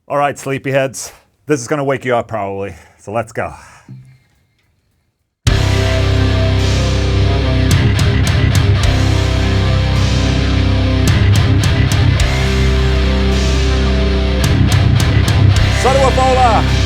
All right, sleepyheads. This is gonna wake you up probably, so let's go. Son of Ola!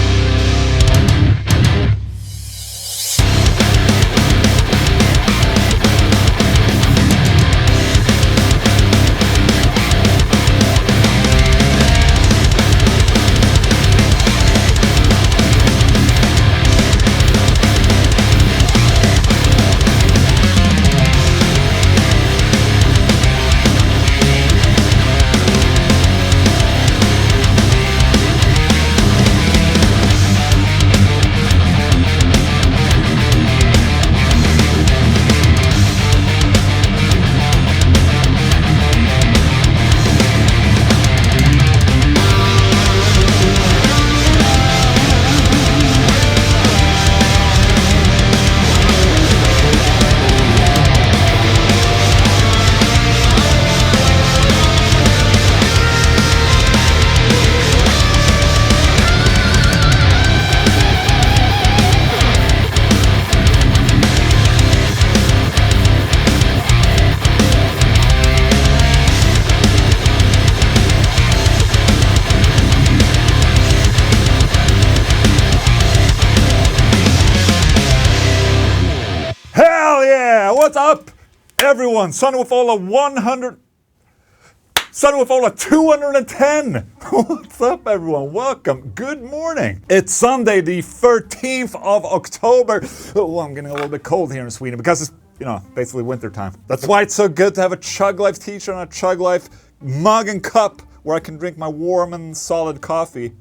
What's up, everyone? Son of Ola 210. What's up, everyone? Welcome. Good morning. It's Sunday, the 13th of October. Oh, I'm getting a little bit cold here in Sweden because it's, basically winter time. That's why it's so good to have a Chug Life t-shirt and a Chug Life mug and cup where I can drink my warm and solid coffee.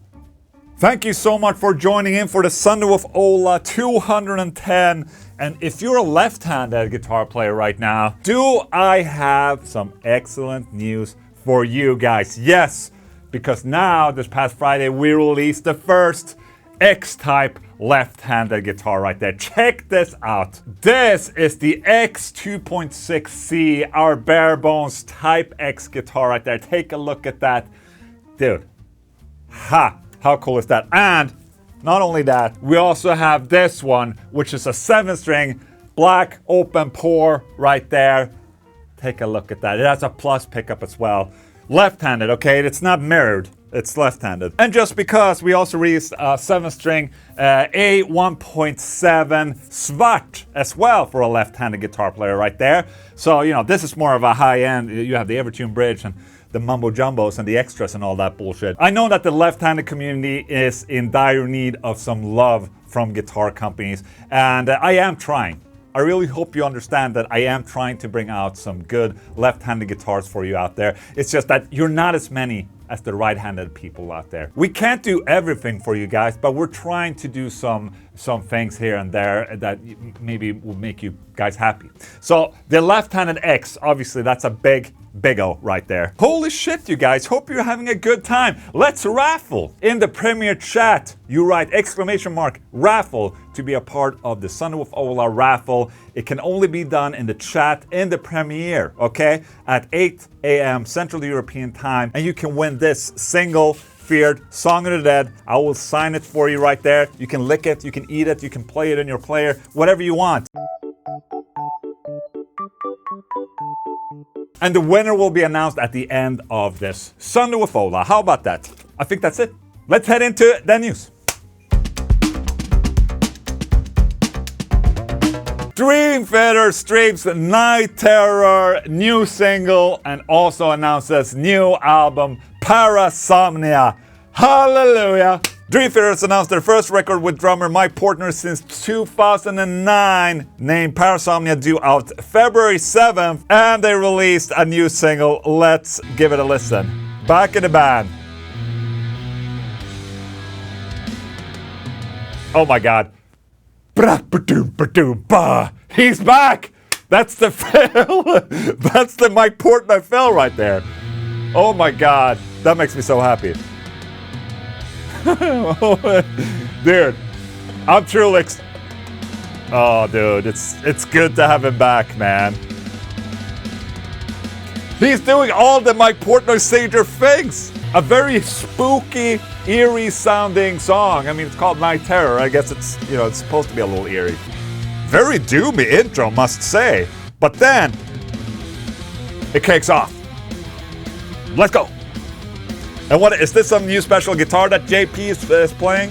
Thank you so much for joining in for the Sunday with Ola 210. And if you're a left-handed guitar player right now, do I have some excellent news for you guys? Yes, because now, this past Friday, we released the first X-Type left-handed guitar right there. Check this out. This is the X 2.6C, our bare bones Type X guitar right there. Take a look at that. Dude, how cool is that? And not only that, we also have this one, which is a 7-string black open pour right there. Take a look at that. It has a plus pickup as well. Left-handed, okay? It's not mirrored. It's left-handed. And just because we also released a 7-string A 1.7 Svart as well for a left-handed guitar player right there. So, this is more of a high-end. You have the Evertune bridge and the mumbo jumbos and the extras and all that bullshit. I know that the left-handed community is in dire need of some love from guitar companies, and I am trying. I really hope you understand that I am trying to bring out some good left-handed guitars for you out there. It's just that you're not as many as the right-handed people out there. We can't do everything for you guys, but we're trying to do some things here and there that maybe will make you guys happy. So the left-handed X, obviously that's a big O right there. Holy shit, you guys, hope you're having a good time. Let's raffle. In the Premiere chat, you write !raffle to be a part of the Sunday with Ola raffle. It can only be done in the chat in the Premiere, okay? At 8 a.m. Central European time. And you can win this single Feared Song of the Dead. I will sign it for you right there. You can lick it, you can eat it, you can play it in your player, whatever you want. And the winner will be announced at the end of this Sunday with Ola. How about that? I think that's it. Let's head into the news. Dream Theater streams Night Terror new single and also announces new album Parasomnia. Hallelujah! Dream Theater has announced their first record with drummer Mike Portnoy since 2009, named Parasomnia, due out February 7th, and they released a new single. Let's give it a listen. Back in the band. Oh my god. He's back! That's the fill! That's the Mike Portnoy fill right there. Oh my god, that makes me so happy. Dude, I'm truly oh dude, it's good to have him back, man. He's doing all the Mike Portnoy signature things. A very spooky, eerie sounding song. I mean, it's called Night Terror. I guess it's, you know, it's supposed to be a little eerie. Very doomy intro, must say. But then, it kicks off. Let's go. And what is this, some new special guitar that JP is playing?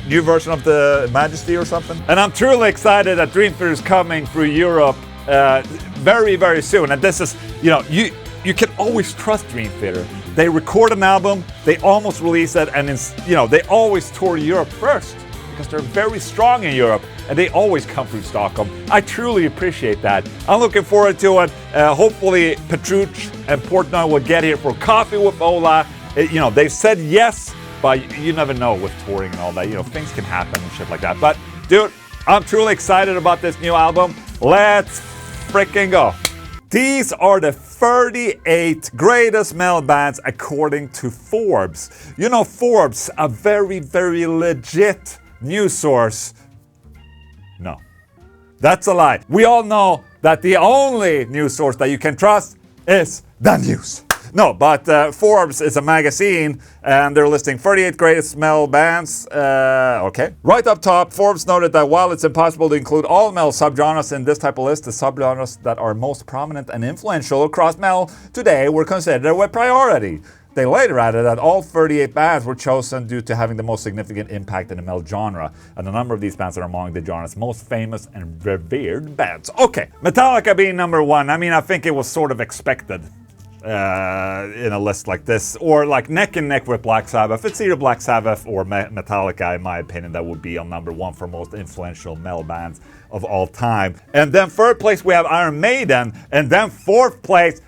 New version of the Majesty or something? And I'm truly excited that Dream Theater is coming through Europe very, very soon. And this is, you know, you can always trust Dream Theater. They record an album, they almost release it, and it's, you know, they always tour Europe first because they're very strong in Europe, and they always come through Stockholm. I truly appreciate that. I'm looking forward to it. Hopefully Petrucci and Portnoy will get here for coffee with Ola. You know, they said yes, but you never know with touring and all that. You know, things can happen and shit like that. But dude, I'm truly excited about this new album. Let's freaking go. These are the 38 greatest metal bands according to Forbes. You know, Forbes, a very, very legit news source. No, that's a lie. We all know that the only news source that you can trust is the news. No, but Forbes is a magazine, and they're listing 38 greatest metal bands. Okay. Right up top, Forbes noted that while it's impossible to include all metal subgenres in this type of list, the subgenres that are most prominent and influential across metal today were considered with priority. They later added that all 38 bands were chosen due to having the most significant impact in the metal genre, and a number of these bands are among the genre's most famous and revered bands. Okay, Metallica being number one, I mean, I think it was sort of expected. In a list like this, or like neck and neck with Black Sabbath. It's either Black Sabbath or Metallica, in my opinion, that would be on number one for most influential metal bands of all time. And then third place we have Iron Maiden, and then fourth place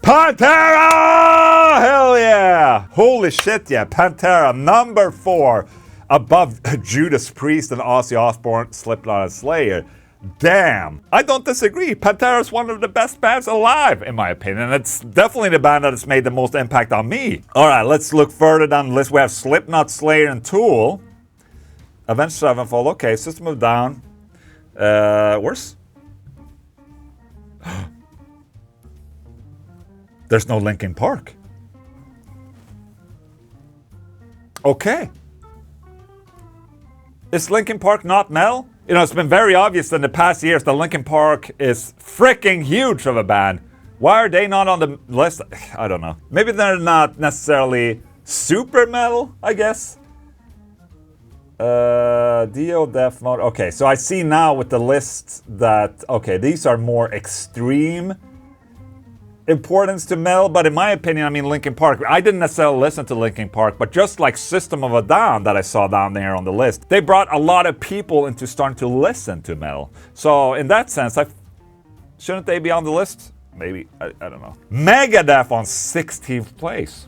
Pantera! Hell yeah! Holy shit, yeah, Pantera, number 4, above Judas Priest and Ozzy Osbourne, Slipknot and Slayer. Damn, I don't disagree. Pantera is one of the best bands alive, in my opinion. It's definitely the band that has made the most impact on me. All right, let's look further down the list. We have Slipknot, Slayer, and Tool. Avenged Sevenfold, okay, System of a Down. Where's... There's no Linkin Park. Okay. Is Linkin Park not metal? You know, it's been very obvious in the past years that Linkin Park is freaking huge of a band. Why are they not on the list? I don't know. Maybe they're not necessarily super metal, I guess. Dio, Death Mode. Okay, so I see now with the list that, okay, these are more extreme importance to metal, but in my opinion, I mean, Linkin Park, I didn't necessarily listen to Linkin Park, but just like System of a Down that I saw down there on the list, they brought a lot of people into starting to listen to metal. So in that sense, shouldn't they be on the list? Maybe, I don't know. Megadeth on 16th place.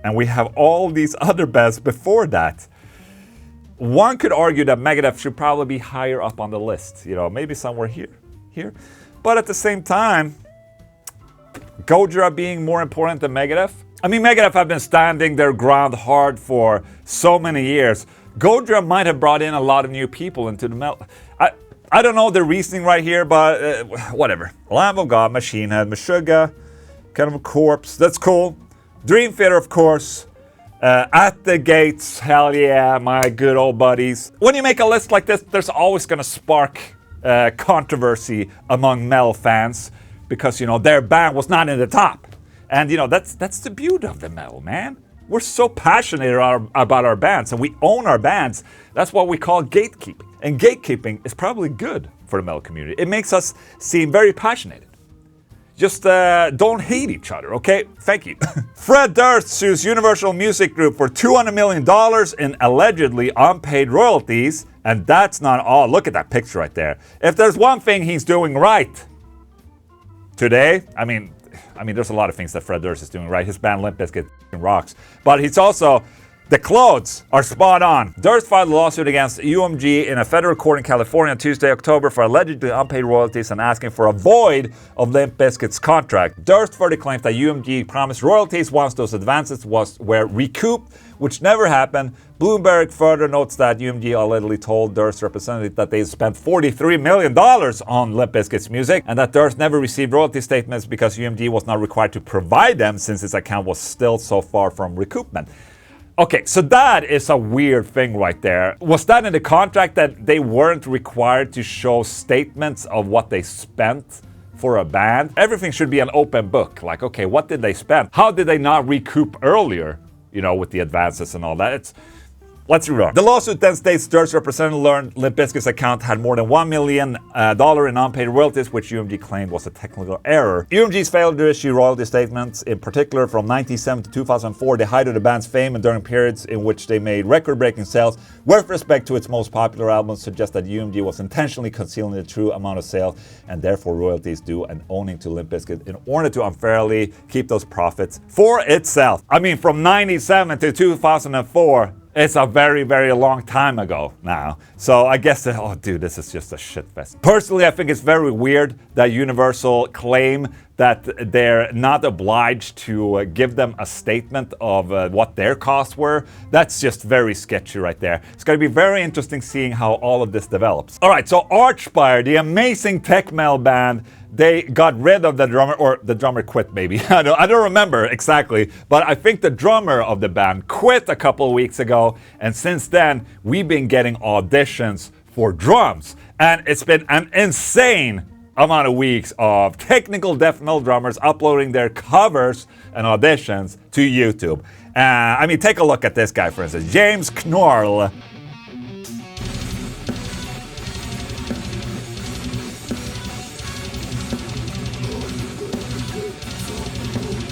And we have all these other bands before that. One could argue that Megadeth should probably be higher up on the list, you know, maybe somewhere here. But at the same time, Gojira being more important than Megadeth? I mean, Megadeth have been standing their ground hard for so many years. Gojira might have brought in a lot of new people into the metal. I don't know the reasoning right here, but whatever. Lamb of God, Machine Head, Meshuggah, Kind of a Corpse, that's cool. Dream Theater, of course. At the Gates, hell yeah, my good old buddies. When you make a list like this, there's always gonna spark controversy among metal fans, because, you know, their band was not in the top. And, you know, that's the beauty of the metal, man. We're so passionate about our bands, and we own our bands. That's what we call gatekeeping. And gatekeeping is probably good for the metal community. It makes us seem very passionate. Just don't hate each other, okay? Thank you. Fred Durst sues Universal Music Group for $200 million in allegedly unpaid royalties. And that's not all. Look at that picture right there. If there's one thing he's doing right today, I mean, there's a lot of things that Fred Durst is doing right. His band Limp Bizkit rocks. But he's also The clothes are spot on. Durst filed a lawsuit against UMG in a federal court in California on Tuesday, October for allegedly unpaid royalties and asking for a void of Limp Bizkit's contract. Durst further claims that UMG promised royalties once those advances were recouped, which never happened. Bloomberg further notes that UMG allegedly told Durst's representative that they spent $43 million on Limp Bizkit's music and that Durst never received royalty statements because UMG was not required to provide them since his account was still so far from recoupment. Okay, so that is a weird thing right there. Was that in the contract that they weren't required to show statements of what they spent for a band? Everything should be an open book. Like, okay, what did they spend? How did they not recoup earlier, you know, with the advances and all that? Let's read on. The lawsuit then states Durst's representative learned Limp Bizkit's account had more than $1 million in unpaid royalties, which UMG claimed was a technical error. UMG's failure to issue royalty statements, in particular from 1997 to 2004, the height of the band's fame and during periods in which they made record-breaking sales, with respect to its most popular albums, suggest that UMG was intentionally concealing the true amount of sales and therefore royalties due and owning to Limp Bizkit in order to unfairly keep those profits for itself. I mean, from 1997 to 2004, it's a very, very long time ago now. So I guess that, oh dude, this is just a shitfest. Personally, I think it's very weird that Universal claim that they're not obliged to give them a statement of what their costs were. That's just very sketchy right there. It's going to be very interesting seeing how all of this develops. All right, so Archspire, the amazing tech metal band, they got rid of the drummer, or the drummer quit maybe. I don't remember exactly, but I think the drummer of the band quit a couple of weeks ago, and since then we've been getting auditions for drums, and it's been an insane amount of weeks of technical death metal drummers uploading their covers and auditions to YouTube. I mean, take a look at this guy, for instance, James Knorl.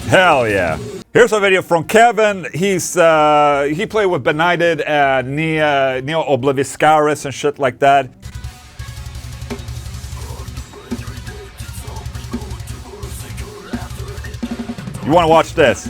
Hell yeah. Here's a video from Kevin. He played with Benighted, Neo Obliviscaris and shit like that. You want to watch this?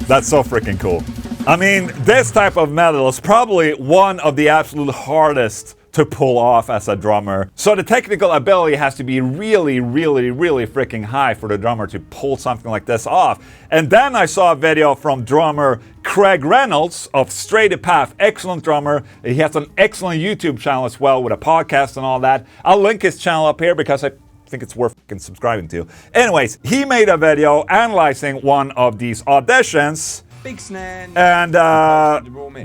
That's so freaking cool. I mean, this type of metal is probably one of the absolute hardest to pull off as a drummer. So the technical ability has to be really, really, really freaking high for the drummer to pull something like this off. And then I saw a video from drummer Craig Reynolds of Straight to Path, excellent drummer. He has an excellent YouTube channel as well with a podcast and all that. I'll link his channel up here because I think it's worth subscribing to. Anyways, he made a video analyzing one of these auditions big snare, and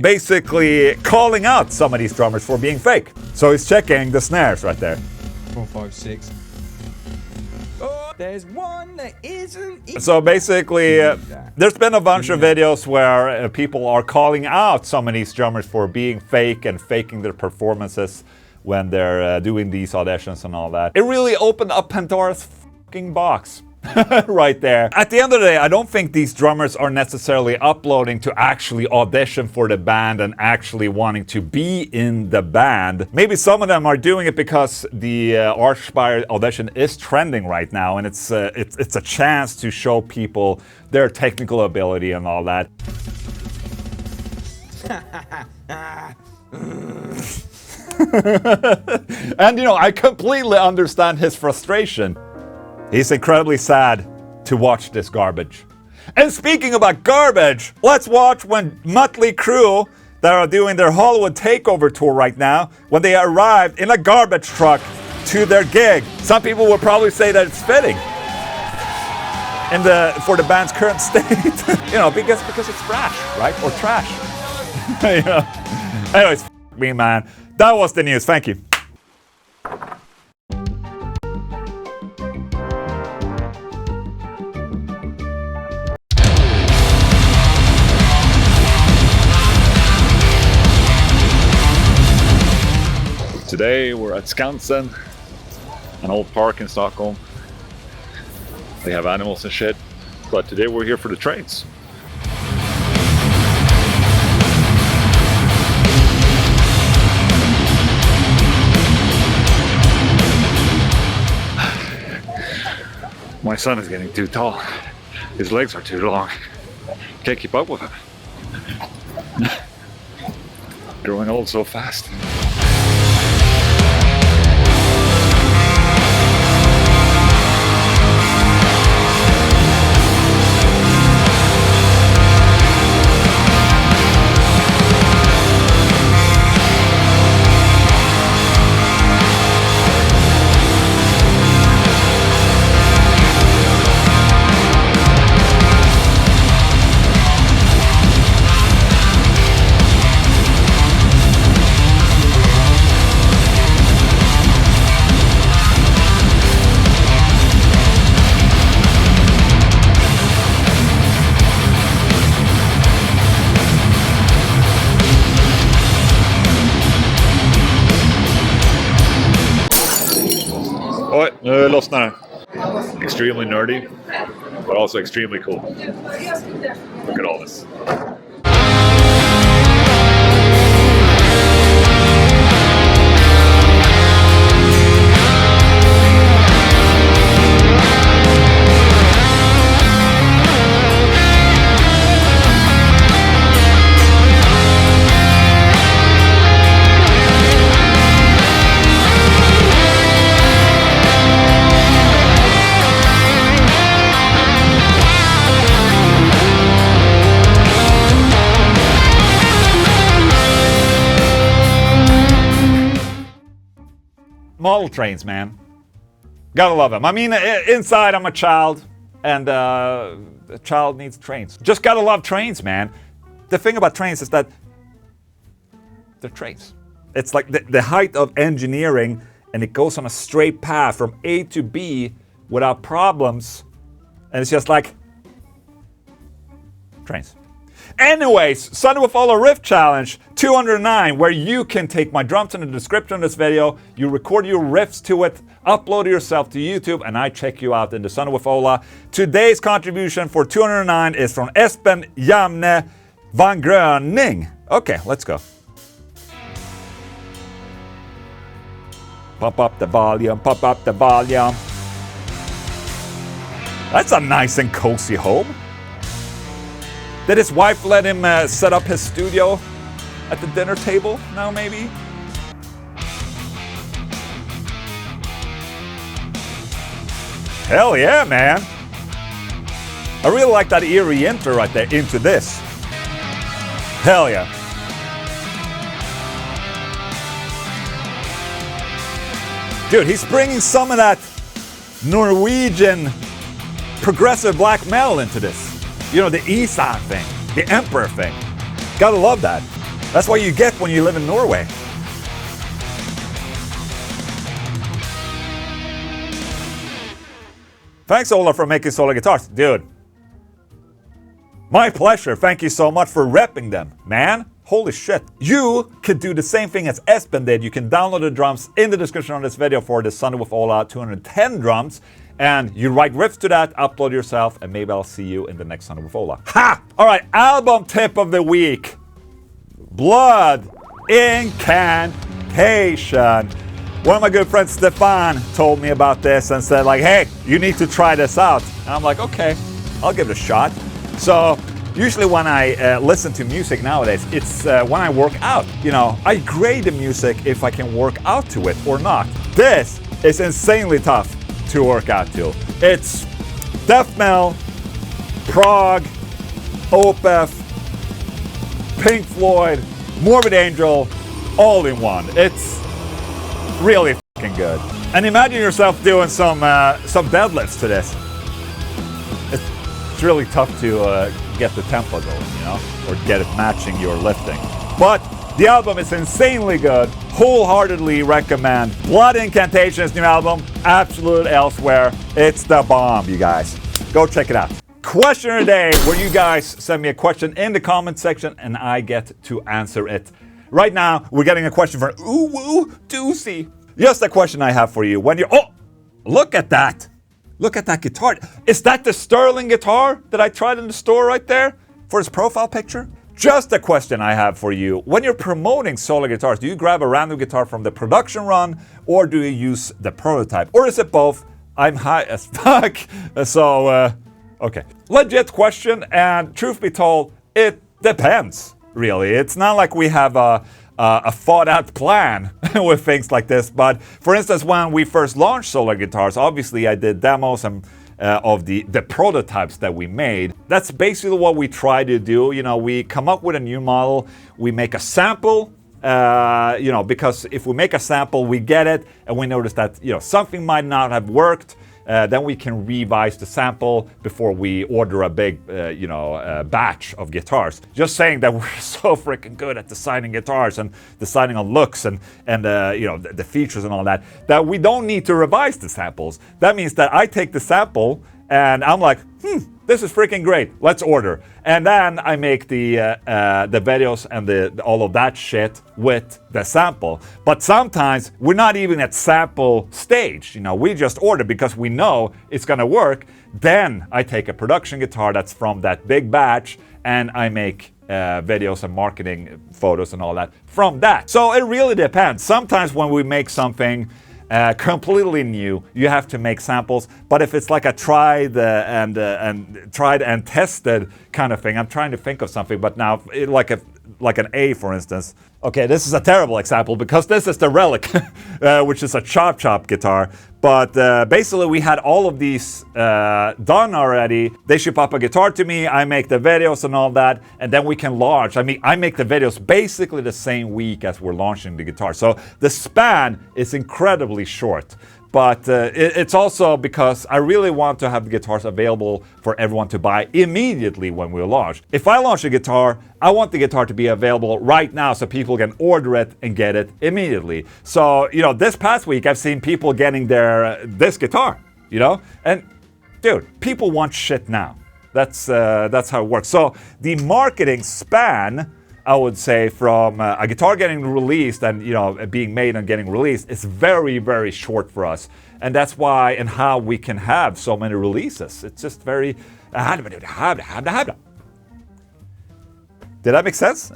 basically calling out some of these drummers for being fake. So he's checking the snares right there. 4, 5, 6. Oh, there's one that isn't. So basically, there's been a bunch of videos where people are calling out some of these drummers for being fake and faking their performances when they're doing these auditions and all that. It really opened up Pandora's fucking box. Right there. At the end of the day, I don't think these drummers are necessarily uploading to actually audition for the band and actually wanting to be in the band. Maybe some of them are doing it because the Archspire audition is trending right now, and it's a chance to show people their technical ability and all that. And you know, I completely understand his frustration. He's incredibly sad to watch this garbage. And speaking about garbage, let's watch when Mötley Crüe, that are doing their Hollywood takeover tour right now, when they arrived in a garbage truck to their gig. Some people would probably say that it's fitting for the band's current state. You know, because it's trash, right? Or trash. You know? Anyways, me, man. That was the news. Thank you. Today we're at Skansen, an old park in Stockholm. They have animals and shit, but today we're here for the trains. My son is getting too tall. His legs are too long. Can't keep up with him. Growing old so fast. Oj, nu lossnar det. Extremely nerdy, but also extremely cool. Look at all this. Model trains, man. Gotta love them. I mean, inside I'm a child, and a child needs trains. Just gotta love trains, man. The thing about trains is that they're trains. It's like the height of engineering, and it goes on a straight path from A to B without problems. And it's just like trains. Anyways, Sunday with Ola Riff Challenge 209, where you can take my drums in the description of this video, you record your riffs to it, upload it yourself to YouTube, and I check you out in the Sunday with Ola. Today's contribution for 209 is from Espen Jamne van Gröning. Okay, let's go. Pump up the volume, pump up the volume. That's a nice and cozy home. Did his wife let him set up his studio at the dinner table now, maybe? Hell yeah, man. I really like that eerie intro right there into this. Hell yeah. Dude, he's bringing some of that Norwegian progressive black metal into this. You know, the Isan thing, the Emperor thing. Gotta love that. That's what you get when you live in Norway. Thanks, Ola, for making solo guitars. Dude, my pleasure. Thank you so much for repping them, man. Holy shit. You could do the same thing as Espen did. You can download the drums in the description of this video for the Sunday with Ola 210 drums. And you write riffs to that, upload yourself, and maybe I'll see you in the next Sunday with Ola. Ha! Alright, album tip of the week. Blood Incantation. One of my good friends, Stefan, told me about this and said like, hey, you need to try this out. And I'm like, okay, I'll give it a shot. So usually when I listen to music nowadays, it's when I work out. You know, I grade the music if I can work out to it or not. This is insanely tough to work out to. It's death metal, prog, Opeth, Pink Floyd, Morbid Angel, all in one. It's really fucking good. And imagine yourself doing some deadlifts to this. It's really tough to get the tempo going, you know, or get it matching your lifting. But the album is insanely good. Wholeheartedly recommend. Blood Incantation's new album, Absolute Elsewhere. It's the bomb, you guys. Go check it out. Question of the day, where you guys send me a question in the comment section and I get to answer it. Right now, we're getting a question from Ooh Doozy. Just a question I have for you. When you're, oh, look at that. Look at that guitar. Is that the Sterling guitar that I tried in the store right there for his profile picture? Just a question I have for you. When you're promoting solo guitars, do you grab a random guitar from the production run or do you use the prototype? Or is it both? I'm high as fuck, so Okay. Legit question, and truth be told, it depends, really. It's not like we have a thought-out plan with things like this. But for instance, when we first launched solar guitars, obviously I did demos and of the prototypes that we made. That's basically what we try to do. You know, we come up with a new model, we make a sample, you know, because if we make a sample, we get it, and we notice that, you know, something might not have worked. Then we can revise the sample before we order a big, batch of guitars. Just saying that we're so freaking good at designing guitars and deciding on looks and the features and all that, that we don't need to revise the samples. That means that I take the sample and I'm like, this is freaking great. Let's order. And then I make the videos and all of that shit with the sample. But sometimes we're not even at sample stage. You know, we just order because we know it's gonna work. Then I take a production guitar that's from that big batch and I make videos and marketing photos and all that from that. So it really depends. Sometimes when we make something completely new, you have to make samples. But if it's like a tried and tested kind of thing, I'm trying to think of something. But now, like an A, for instance. Okay, this is a terrible example because this is the Relic, which is a chop guitar. But basically, we had all of these done already. They ship up a guitar to me, I make the videos and all that, and then we can launch. I mean, I make the videos basically the same week as we're launching the guitar. So the span is incredibly short. But it's also because I really want to have the guitars available for everyone to buy immediately when we launch. If I launch a guitar, I want the guitar to be available right now so people can order it and get it immediately. So, you know, this past week I've seen people getting this guitar, you know? And dude, people want shit now. That's how it works. So the marketing span, I would say, from a guitar getting released and, you know, being made and getting released is very, very short for us. And that's why and how we can have so many releases. It's just very... Did that make sense?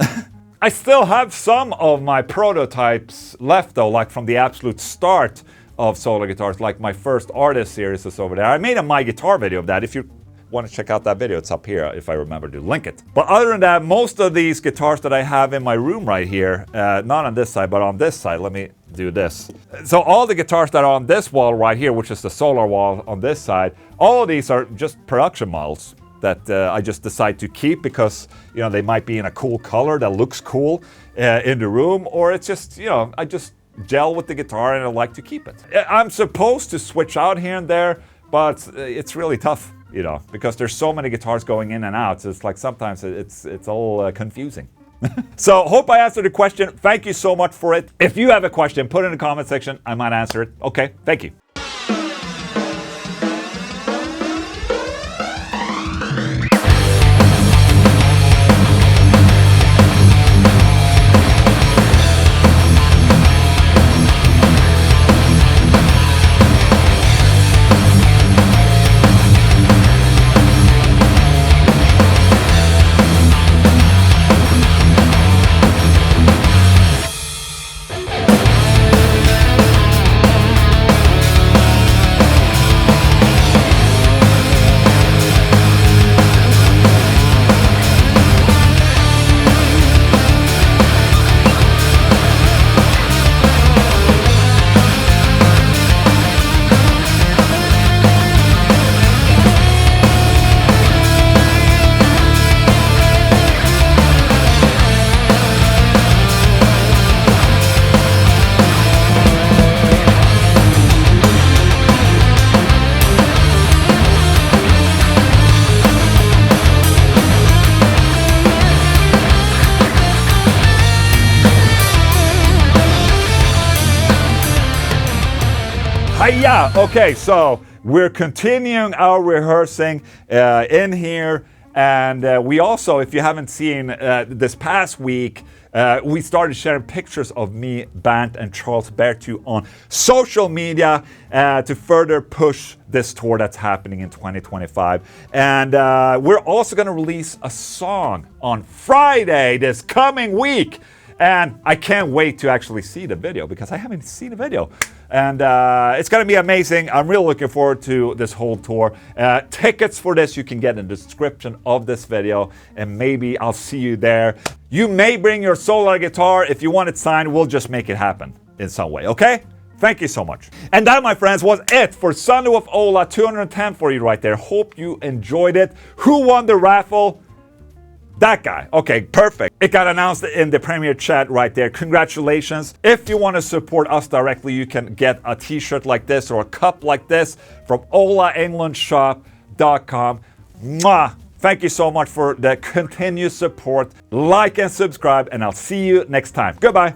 I still have some of my prototypes left though, like from the absolute start of solar guitars, like my first artist series is over there. I made a My Guitar video of that. If you want to check out that video, it's up here if I remember to link it. But other than that, most of these guitars that I have in my room right here, not on this side, but on this side, let me do this. So all the guitars that are on this wall right here, which is the solar wall on this side, all of these are just production models that I just decide to keep because, you know, they might be in a cool color that looks cool in the room, or it's just, you know, I just gel with the guitar and I like to keep it. I'm supposed to switch out here and there, but it's really tough, you know, because there's so many guitars going in and out. So it's like sometimes it's all confusing. So hope I answered the question. Thank you so much for it. If you have a question, put it in the comment section. I might answer it. Okay, thank you. Hiya! Okay, so we're continuing our rehearsing in here, and we also, if you haven't seen this past week, we started sharing pictures of me, Bant, and Charles Bertu on social media to further push this tour that's happening in 2025. And we're also going to release a song on Friday this coming week. And I can't wait to actually see the video because I haven't seen a video. And it's going to be amazing. I'm really looking forward to this whole tour. Tickets for this you can get in the description of this video, and maybe I'll see you there. You may bring your SWOLA guitar. If you want it signed, we'll just make it happen in some way, okay? Thank you so much. And that, my friends, was it for Sunday with Ola 210 for you right there. Hope you enjoyed it. Who won the raffle? That guy. Okay, perfect. It got announced in the premiere chat right there. Congratulations. If you want to support us directly, you can get a t-shirt like this or a cup like this from olaenglundshop.com. Mwah! Thank you so much for the continued support. Like and subscribe, and I'll see you next time. Goodbye.